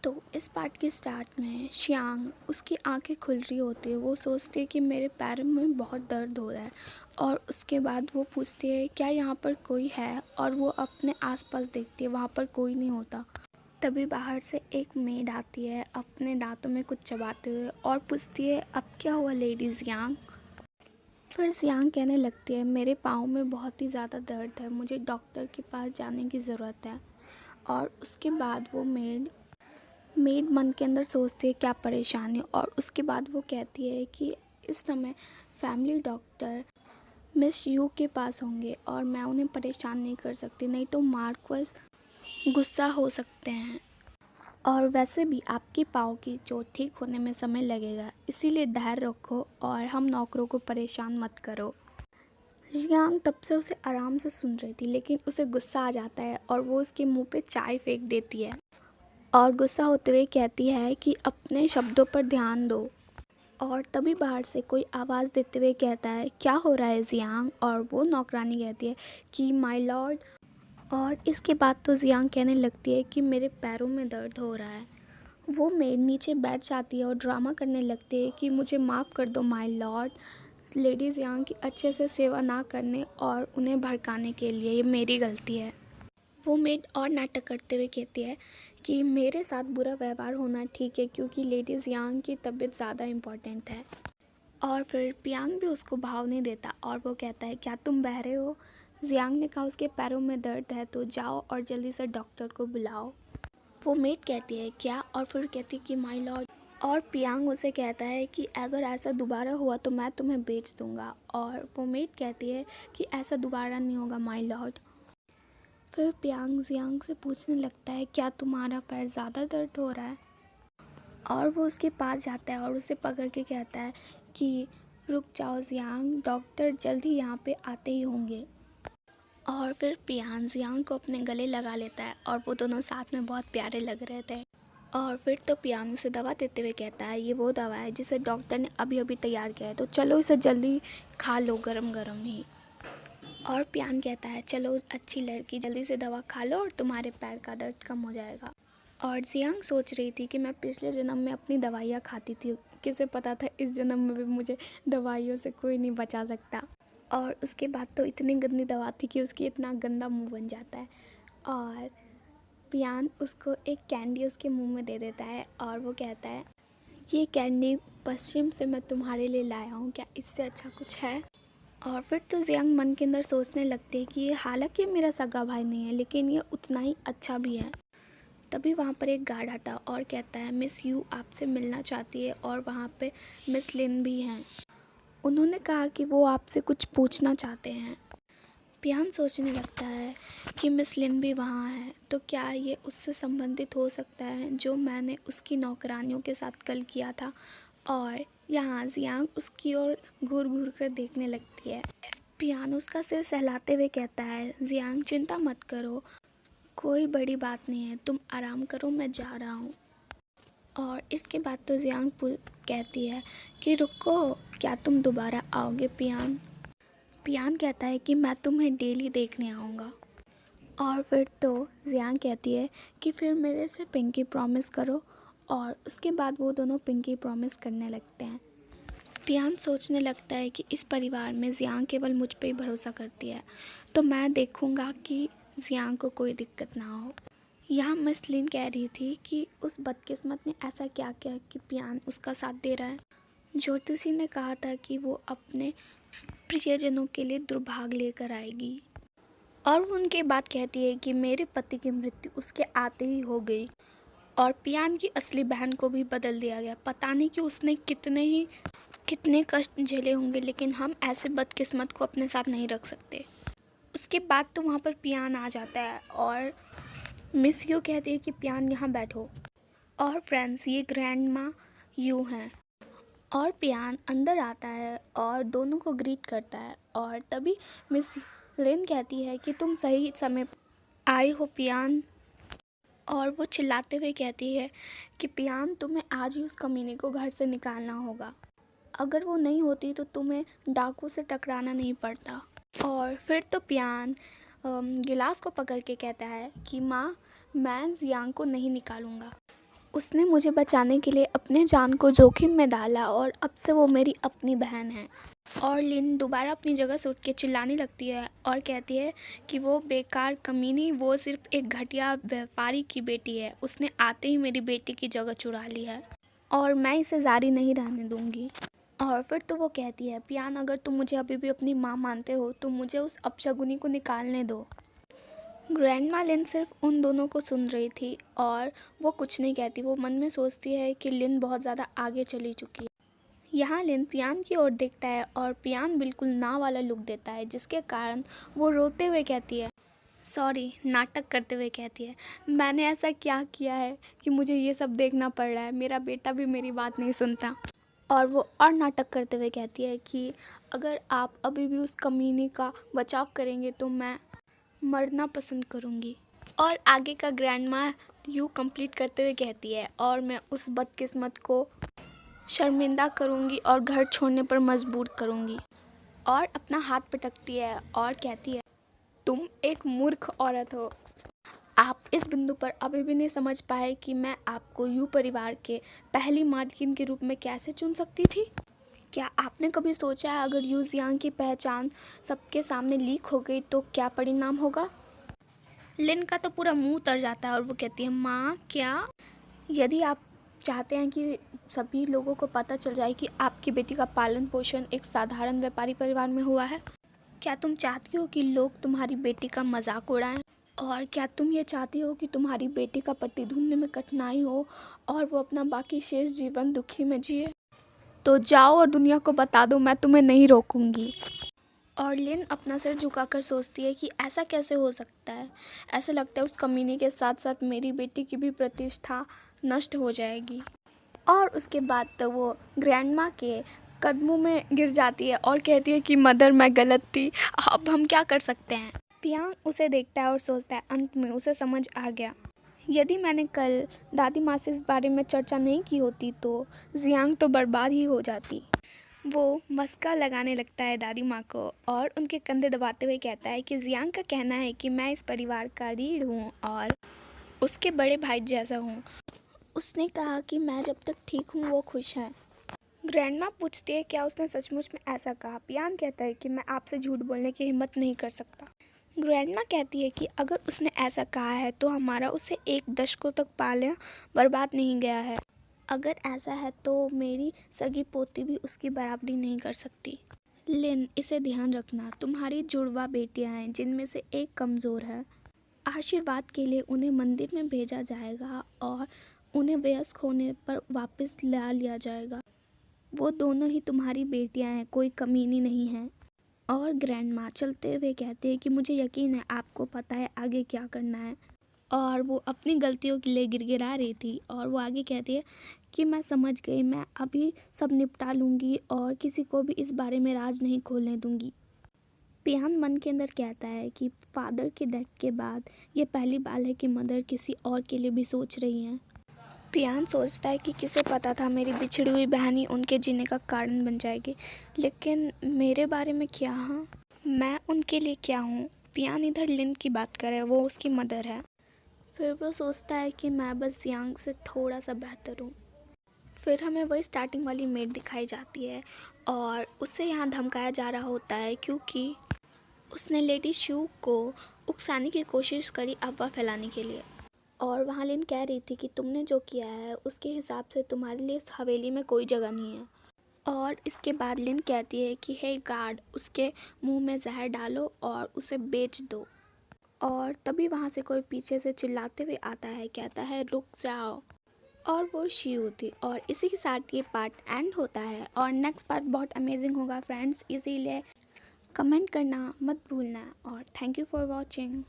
तो इस पार्ट के स्टार्ट में शियांग उसकी आंखें खुल रही होती है। वो सोचती है कि मेरे पैरों में बहुत दर्द हो रहा है और उसके बाद वो पूछती है क्या यहाँ पर कोई है, और वो अपने आसपास देखती है, वहाँ पर कोई नहीं होता। तभी बाहर से एक मेड आती है अपने दांतों में कुछ चबाते हुए और पूछती है अब क्या हुआ लेडी जियांग। फिर जियांग कहने लगती है मेरे पाँव में बहुत ही ज़्यादा दर्द है, मुझे डॉक्टर के पास जाने की ज़रूरत है। और उसके बाद वो मेड मन के अंदर सोचती है क्या परेशानी, और उसके बाद वो कहती है कि इस समय फैमिली डॉक्टर मिस यू के पास होंगे और मैं उन्हें परेशान नहीं कर सकती, नहीं तो मार्क्वेस गुस्सा हो सकते हैं। और वैसे भी आपके पाँव की चोट ठीक होने में समय लगेगा, इसीलिए धैर्य रखो और हम नौकरों को परेशान मत करो। जियांग तब से उसे आराम से सुन रही थी, लेकिन उसे गुस्सा आ जाता है और वो उसके मुंह पे चाय फेंक देती है और गुस्सा होते हुए कहती है कि अपने शब्दों पर ध्यान दो। और तभी बाहर से कोई आवाज़ देते हुए कहता है क्या हो रहा है जियांग, और वो नौकरानी कहती है कि माय लॉर्ड। और इसके बाद तो जियांग कहने लगती है कि मेरे पैरों में दर्द हो रहा है। वो मेड नीचे बैठ जाती है और ड्रामा करने लगती है कि मुझे माफ़ कर दो माय लॉर्ड, लेडी जियांग की अच्छे से सेवा ना करने और उन्हें भड़काने के लिए, ये मेरी गलती है। वो मेड और नाटक करते हुए कहती है कि मेरे साथ बुरा व्यवहार होना ठीक है क्योंकि लेडी जियांग की तबीयत ज़्यादा इम्पोर्टेंट है। और फिर पियांग भी उसको भाव नहीं देता और वो कहता है क्या तुम बहरे हो। जियांग ने कहा उसके पैरों में दर्द है तो जाओ और जल्दी से डॉक्टर को बुलाओ। वो मेड कहती है क्या, और फिर कहती है कि माय लॉर्ड। और पियांग उसे कहता है कि अगर ऐसा दोबारा हुआ तो मैं तुम्हें बेच दूंगा। और वो मेड कहती है कि ऐसा दोबारा नहीं होगा माय लॉर्ड। फिर पियांग जियांग से पूछने लगता है क्या तुम्हारा पैर ज़्यादा दर्द हो रहा है। और वो उसके पास जाता है और उसे पकड़ के कहता है कि रुक जाओ जियांग, डॉक्टर जल्द ही यहाँ पे आते ही होंगे। और फिर पियांग जियांग को अपने गले लगा लेता है और वो दोनों साथ में बहुत प्यारे लग रहे थे। और फिर तो पियांग उसे दवा देते हुए कहता है ये वो दवा है जिसे डॉक्टर ने अभी अभी तैयार किया है, तो चलो इसे जल्दी खा लो गरम गरम ही। और पियांग कहता है चलो अच्छी लड़की, जल्दी से दवा खा लो और तुम्हारे पैर का दर्द कम हो जाएगा। और जियांग सोच रही थी कि मैं पिछले जन्म में अपनी दवाइयाँ खाती थी, किसे पता था इस जन्म में भी मुझे दवाइयों से कोई नहीं बचा सकता। और उसके बाद तो इतनी गंदी दवा थी कि उसकी इतना गंदा मुंह बन जाता है। और पियांग उसको एक कैंडी उसके मुंह में दे देता है और वो कहता है ये कैंडी पश्चिम से मैं तुम्हारे लिए लाया हूँ, क्या इससे अच्छा कुछ है। और फिर तो जियांग मन के अंदर सोचने लगती है कि ये हालांकि मेरा सगा भाई नहीं है लेकिन ये उतना ही अच्छा भी है। तभी वहाँ पर एक गार्ड आता और कहता है मिस यू आपसे मिलना चाहती है, और वहाँ पे मिस लिन भी हैं। उन्होंने कहा कि वो आपसे कुछ पूछना चाहते हैं। पियांग सोचने लगता है कि मिस लिन भी वहाँ है, तो क्या ये उससे संबंधित हो सकता है जो मैंने उसकी नौकरानियों के साथ कल किया था। और यहाँ जियांग उसकी ओर घूर घूर कर देखने लगती है। पियांग उसका सिर सहलाते हुए कहता है जियांग चिंता मत करो, कोई बड़ी बात नहीं है, तुम आराम करो, मैं जा रहा हूँ। और इसके बाद तो जियांग कहती है कि रुको, क्या तुम दोबारा आओगे पियांग। पियांग कहता है कि मैं तुम्हें डेली देखने आऊँगा। और फिर तो जियांग कहती है कि फिर मेरे से पिंकी प्रॉमिस करो, और उसके बाद वो दोनों पिंकी प्रॉमिस करने लगते हैं। पियांग सोचने लगता है कि इस परिवार में जियांग केवल मुझ पे ही भरोसा करती है, तो मैं देखूँगा कि जियांग को कोई दिक्कत ना हो। यहाँ मिस लिन कह रही थी कि उस बदकिस्मत ने ऐसा क्या किया कि पियांग उसका साथ दे रहा है। ज्योतिषी ने कहा था कि वो अपने प्रियजनों के लिए दुर्भाग्य लेकर आएगी, और वो उनके बाद कहती है कि मेरे पति की मृत्यु उसके आते ही हो गई, और पियांग की असली बहन को भी बदल दिया गया। पता नहीं कि उसने कितने कष्ट झेले होंगे, लेकिन हम ऐसे बदकिस्मत को अपने साथ नहीं रख सकते। उसके बाद तो वहाँ पर पियांग आ जाता है और मिस यू कहती है कि पियांग यहाँ बैठो, और फ्रेंड्स ये ग्रैंड माँ यू हैं। और पियांग अंदर आता है और दोनों को ग्रीट करता है। और तभी मिस लिन कहती है कि तुम सही समय आई हो पियांग। और वो चिल्लाते हुए कहती है कि पियांग तुम्हें आज ही उस कमीने को घर से निकालना होगा, अगर वो नहीं होती तो तुम्हें डाकू से टकराना नहीं पड़ता। और फिर तो पियांग गिलास को पकड़ के कहता है कि माँ मैं जियांग को नहीं निकालूंगा। उसने मुझे बचाने के लिए अपने जान को जोखिम में डाला और अब से वो मेरी अपनी बहन है। और लिन दोबारा अपनी जगह से उठ के चिल्लाने लगती है और कहती है कि वो बेकार कमीनी, वो सिर्फ एक घटिया व्यापारी की बेटी है। उसने आते ही मेरी बेटी की जगह चुरा ली है और मैं इसे जारी नहीं रहने दूंगी। और फिर तो वो कहती है, पियान अगर तुम मुझे अभी भी अपनी माँ मानते हो तो मुझे उस अपशगुनी को निकालने दो। ग्रैंडमा लिन सिर्फ उन दोनों को सुन रही थी और वो कुछ नहीं कहती। वो मन में सोचती है कि लिन बहुत ज़्यादा आगे चली चुकी है। यहाँ लिन पियान की ओर देखता है और पियान बिल्कुल ना वाला लुक देता है, जिसके कारण वो रोते हुए कहती है, सॉरी, नाटक करते हुए कहती है, मैंने ऐसा क्या किया है कि मुझे ये सब देखना पड़ रहा है। मेरा बेटा भी मेरी बात नहीं सुनता। और वो और नाटक करते हुए कहती है कि अगर आप अभी भी उस कमीने का बचाव करेंगे तो मैं मरना पसंद करूँगी। और आगे का ग्रैंडमा यू कंप्लीट करते हुए कहती है, और मैं उस बदकिस्मत को शर्मिंदा करूँगी और घर छोड़ने पर मजबूर करूँगी। और अपना हाथ पटकती है और कहती है, तुम एक मूर्ख औरत हो। आप इस बिंदु पर अभी भी नहीं समझ पाए कि मैं आपको यू परिवार के पहली मालकिन के रूप में कैसे चुन सकती थी? क्या आपने कभी सोचा है अगर यू जियांग की पहचान सबके सामने लीक हो गई तो क्या परिणाम होगा? लिन का तो पूरा मुंह उतर जाता है और वो कहती है, माँ क्या? यदि आप चाहते हैं कि सभी लोगों को पता चल जाए कि आपकी बेटी का पालन पोषण एक साधारण व्यापारी परिवार में हुआ है, क्या तुम चाहती हो कि लोग तुम्हारी बेटी का मजाक उड़ाएं? और क्या तुम ये चाहती हो कि तुम्हारी बेटी का पति ढूंढने में कठिनाई हो और वो अपना बाकी शेष जीवन दुखी में जिए? तो जाओ और दुनिया को बता दो, मैं तुम्हें नहीं रोकूंगी। और लिन अपना सिर झुकाकर सोचती है कि ऐसा कैसे हो सकता है। ऐसा लगता है उस कमीने के साथ साथ मेरी बेटी की भी प्रतिष्ठा नष्ट हो जाएगी। और उसके बाद तो वो ग्रैंडमा के कदमों में गिर जाती है और कहती है कि मदर, मैं गलत थी, अब हम क्या कर सकते हैं? पियांग उसे देखता है और सोचता है, अंत में उसे समझ आ गया, यदि मैंने कल दादी माँ से इस बारे में चर्चा नहीं की होती तो जियांग तो बर्बाद ही हो जाती। वो मस्का लगाने लगता है दादी माँ को और उनके कंधे दबाते हुए कहता है कि जियांग का कहना है कि मैं इस परिवार का रीढ़ हूँ और उसके बड़े भाई जैसा हूँ। उसने कहा कि मैं जब तक ठीक हूँ वो खुश है। ग्रैंडमा पूछती है, क्या उसने सचमुच में ऐसा कहा? पियान कहता है कि मैं आपसे झूठ बोलने की हिम्मत नहीं कर सकता। ग्रैंडमा कहती है कि अगर उसने ऐसा कहा है तो हमारा उसे 1 दशकों तक पालना बर्बाद नहीं गया है। अगर ऐसा है तो मेरी सगी पोती भी उसकी बराबरी नहीं कर सकती। लिन, इसे ध्यान रखना, तुम्हारी जुड़वा बेटियां हैं जिनमें से एक कमज़ोर है। आशीर्वाद के लिए उन्हें मंदिर में भेजा जाएगा और उन्हें वयस्क होने पर वापस ला लिया जाएगा। वो दोनों ही तुम्हारी बेटियां हैं, कोई कमीनी नहीं है। और ग्रैंडमा चलते हुए कहते हैं कि मुझे यकीन है आपको पता है आगे क्या करना है। और वो अपनी गलतियों के लिए गिड़गिड़ा रही थी और वो आगे कहती है कि मैं समझ गई, मैं अभी सब निपटा लूँगी और किसी को भी इस बारे में राज नहीं खोलने दूँगी। पियान मन के अंदर कहता है कि फादर के डेथ के बाद ये पहली बार है कि मदर किसी और के लिए भी सोच रही हैं। पियान सोचता है कि किसे पता था मेरी बिछड़ी हुई बहन ही उनके जीने का कारण बन जाएगी, लेकिन मेरे बारे में क्या? हाँ, मैं उनके लिए क्या हूँ? पियान इधर लिन की बात करे, वो उसकी मदर है। फिर वो सोचता है कि मैं बस जियांग से थोड़ा सा बेहतर हूँ। फिर हमें वही स्टार्टिंग वाली मेड दिखाई जाती है और उसे यहाँ धमकाया जा रहा होता है क्योंकि उसने लेडी शू को उकसाने की कोशिश करी अफवाह फैलाने के लिए। और वहाँ लिन कह रही थी कि तुमने जो किया है उसके हिसाब से तुम्हारे लिए इस हवेली में कोई जगह नहीं है। और इसके बाद लिन कहती है कि हे गार्ड, उसके मुंह में जहर डालो और उसे बेच दो। और तभी वहाँ से कोई पीछे से चिल्लाते हुए आता है, कहता है रुक जाओ। और वो शियू थी। और इसी के साथ ये पार्ट एंड होता है और नेक्स्ट पार्ट बहुत अमेजिंग होगा फ्रेंड्स, इसीलिए कमेंट करना मत भूलना और थैंक यू फॉर वॉचिंग।